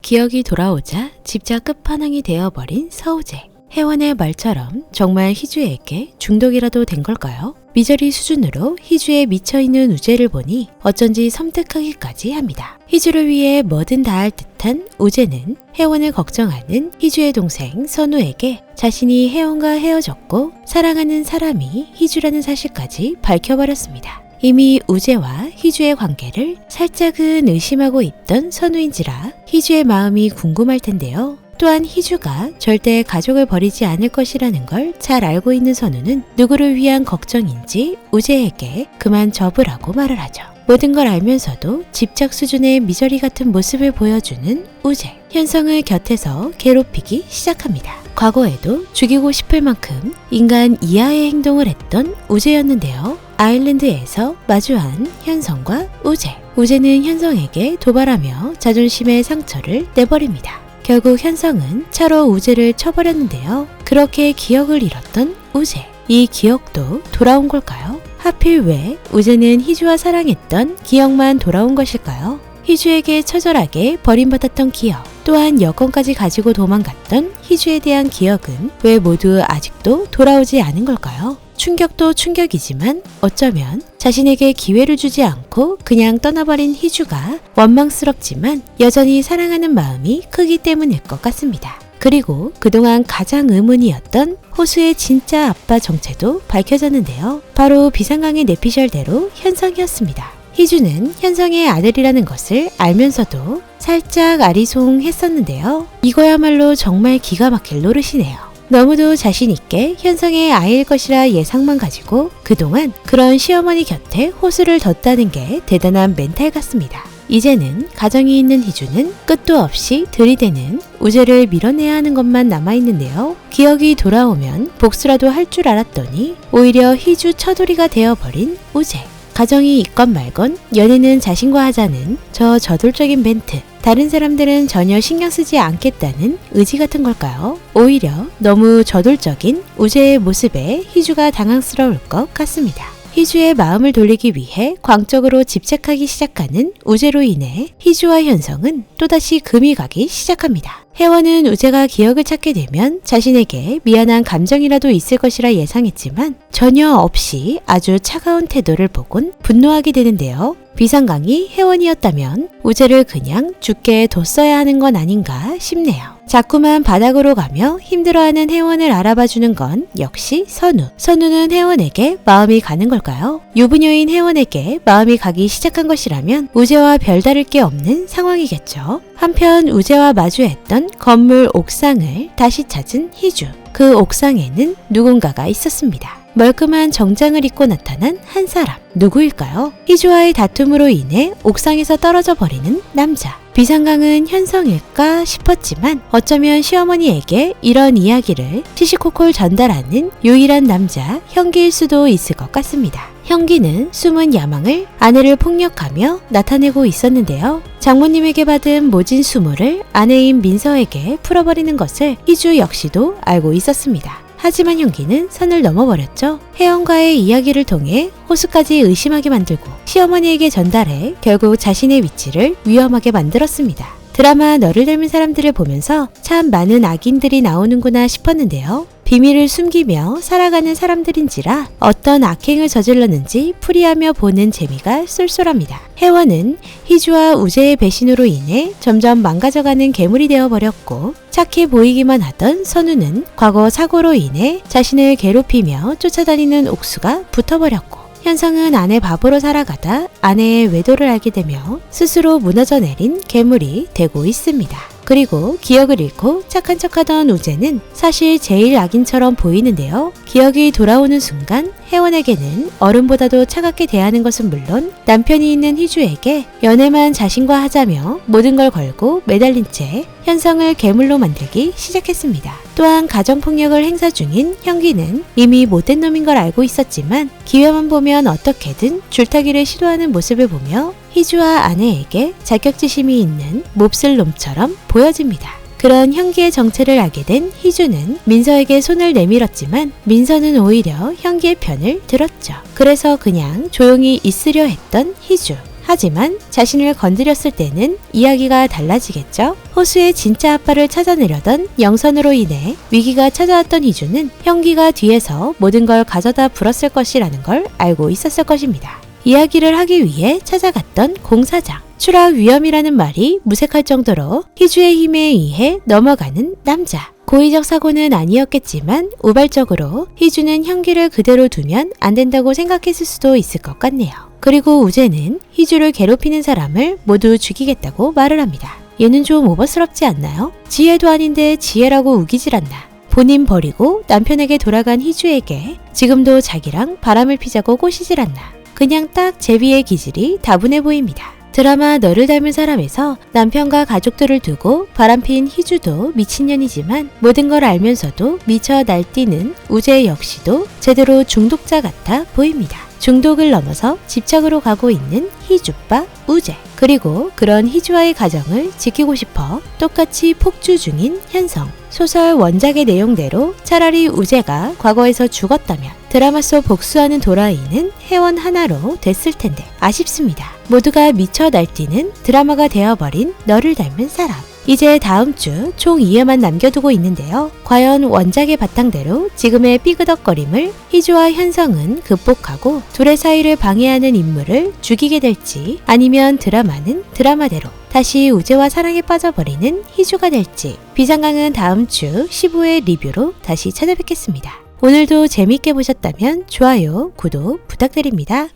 기억이 돌아오자 집자 끝판왕이 되어버린 서우재. 혜원의 말처럼 정말 희주에게 중독이라도 된 걸까요? 미저리 수준으로 희주에 미쳐있는 우재를 보니 어쩐지 섬뜩하기까지 합니다. 희주를 위해 뭐든 다 할 듯한 우재는 혜원을 걱정하는 희주의 동생 선우에게 자신이 혜원과 헤어졌고 사랑하는 사람이 희주라는 사실까지 밝혀버렸습니다. 이미 우재와 희주의 관계를 살짝은 의심하고 있던 선우인지라 희주의 마음이 궁금할 텐데요. 또한 희주가 절대 가족을 버리지 않을 것이라는 걸 잘 알고 있는 선우는 누구를 위한 걱정인지 우재에게 그만 접으라고 말을 하죠. 모든 걸 알면서도 집착 수준의 미저리 같은 모습을 보여주는 우재. 현성을 곁에서 괴롭히기 시작합니다. 과거에도 죽이고 싶을 만큼 인간 이하의 행동을 했던 우재였는데요. 아일랜드에서 마주한 현성과 우재. 우재는 현성에게 도발하며 자존심의 상처를 내버립니다. 결국 현성은 차로 우재를 쳐버렸는데요. 그렇게 기억을 잃었던 우재. 이 기억도 돌아온 걸까요? 하필 왜 우재는 희주와 사랑했던 기억만 돌아온 것일까요? 희주에게 처절하게 버림받았던 기억, 또한 여권까지 가지고 도망갔던 희주에 대한 기억은 왜 모두 아직도 돌아오지 않은 걸까요? 충격도 충격이지만 어쩌면 자신에게 기회를 주지 않고 그냥 떠나버린 희주가 원망스럽지만 여전히 사랑하는 마음이 크기 때문일 것 같습니다. 그리고 그동안 가장 의문이었던 호수의 진짜 아빠 정체도 밝혀졌는데요. 바로 비상강의 내피셜대로 현성이었습니다. 희주는 현성의 아들이라는 것을 알면서도 살짝 아리송했었는데요. 이거야말로 정말 기가 막힐 노릇이네요. 너무도 자신있게 현성의 아이일 것이라 예상만 가지고 그동안 그런 시어머니 곁에 호수를 뒀다는 게 대단한 멘탈 같습니다. 이제는 가정이 있는 희주는 끝도 없이 들이대는 우재를 밀어내야 하는 것만 남아있는데요. 기억이 돌아오면 복수라도 할 줄 알았더니 오히려 희주 처돌이가 되어버린 우재. 가정이 있건 말건 연애는 자신과 하자는 저 저돌적인 멘트. 다른 사람들은 전혀 신경 쓰지 않겠다는 의지 같은 걸까요? 오히려 너무 저돌적인 우재의 모습에 희주가 당황스러울 것 같습니다. 희주의 마음을 돌리기 위해 광적으로 집착하기 시작하는 우재로 인해 희주와 현성은 또다시 금이 가기 시작합니다. 혜원은 우재가 기억을 찾게 되면 자신에게 미안한 감정이라도 있을 것이라 예상했지만 전혀 없이 아주 차가운 태도를 보곤 분노하게 되는데요. 비상강이 혜원이었다면 우재를 그냥 죽게 뒀어야 하는 건 아닌가 싶네요. 자꾸만 바닥으로 가며 힘들어하는 혜원을 알아봐주는 건 역시 선우. 선우는 혜원에게 마음이 가는 걸까요? 유부녀인 혜원에게 마음이 가기 시작한 것이라면 우재와 별다를 게 없는 상황이겠죠. 한편 우재와 마주했던 건물 옥상을 다시 찾은 희주. 그 옥상에는 누군가가 있었습니다. 멀끔한 정장을 입고 나타난 한 사람. 누구일까요? 희주와의 다툼으로 인해 옥상에서 떨어져 버리는 남자. 비상강은 현성일까 싶었지만 어쩌면 시어머니에게 이런 이야기를 시시콜콜 전달하는 유일한 남자 형기일 수도 있을 것 같습니다. 형기는 숨은 야망을 아내를 폭력하며 나타내고 있었는데요. 장모님에게 받은 모진 수모를 아내인 민서에게 풀어버리는 것을 희주 역시도 알고 있었습니다. 하지만 형기는 선을 넘어버렸죠. 혜원과의 이야기를 통해 호수까지 의심하게 만들고 시어머니에게 전달해 결국 자신의 위치를 위험하게 만들었습니다. 드라마 너를 닮은 사람들을 보면서 참 많은 악인들이 나오는구나 싶었는데요. 비밀을 숨기며 살아가는 사람들인지라 어떤 악행을 저질렀는지 풀이하며 보는 재미가 쏠쏠합니다. 혜원은 희주와 우재의 배신으로 인해 점점 망가져가는 괴물이 되어버렸고 착해 보이기만 하던 선우는 과거 사고로 인해 자신을 괴롭히며 쫓아다니는 옥수가 붙어버렸고 현성은 아내 바보로 살아가다 아내의 외도를 알게 되며 스스로 무너져 내린 괴물이 되고 있습니다. 그리고 기억을 잃고 착한 척하던 우재는 사실 제일 악인처럼 보이는데요. 기억이 돌아오는 순간 혜원에게는 어른보다도 차갑게 대하는 것은 물론 남편이 있는 희주에게 연애만 자신과 하자며 모든 걸 걸고 매달린 채 현성을 괴물로 만들기 시작했습니다. 또한 가정폭력을 행사 중인 형기는 이미 못된 놈인 걸 알고 있었지만 기회만 보면 어떻게든 줄타기를 시도하는 모습을 보며 희주와 아내에게 자격지심이 있는 몹쓸 놈처럼 보여집니다. 그런 형기의 정체를 알게 된 희주는 민서에게 손을 내밀었지만 민서는 오히려 형기의 편을 들었죠. 그래서 그냥 조용히 있으려 했던 희주. 하지만 자신을 건드렸을 때는 이야기가 달라지겠죠? 호수의 진짜 아빠를 찾아내려던 영선으로 인해 위기가 찾아왔던 희주는 형기가 뒤에서 모든 걸 가져다 불었을 것이라는 걸 알고 있었을 것입니다. 이야기를 하기 위해 찾아갔던 공사장. 추락 위험이라는 말이 무색할 정도로 희주의 힘에 의해 넘어가는 남자. 고의적 사고는 아니었겠지만 우발적으로 희주는 형기를 그대로 두면 안 된다고 생각했을 수도 있을 것 같네요. 그리고 우재는 희주를 괴롭히는 사람을 모두 죽이겠다고 말을 합니다. 얘는 좀 오버스럽지 않나요? 지혜도 아닌데 지혜라고 우기질 않나. 본인 버리고 남편에게 돌아간 희주에게 지금도 자기랑 바람을 피자고 꼬시질 않나. 그냥 딱 제비의 기질이 다분해 보입니다. 드라마 너를 닮은 사람에서 남편과 가족들을 두고 바람핀 희주도 미친년이지만 모든 걸 알면서도 미쳐 날뛰는 우재 역시도 제대로 중독자 같아 보입니다. 중독을 넘어서 집착으로 가고 있는 희주빠 우재. 그리고 그런 희주와의 가정을 지키고 싶어 똑같이 폭주 중인 현성. 소설 원작의 내용대로 차라리 우재가 과거에서 죽었다면 드라마 속 복수하는 도라이는 회원 하나로 됐을 텐데 아쉽습니다. 모두가 미쳐 날뛰는 드라마가 되어버린 너를 닮은 사람. 이제 다음 주 총 2회만 남겨두고 있는데요. 과연 원작의 바탕대로 지금의 삐그덕거림을 희주와 현성은 극복하고 둘의 사이를 방해하는 인물을 죽이게 될지 아니면 드라마는 드라마대로 다시 우재와 사랑에 빠져버리는 희주가 될지 비상강은 다음 주 15회 리뷰로 다시 찾아뵙겠습니다. 오늘도 재밌게 보셨다면 좋아요, 구독 부탁드립니다.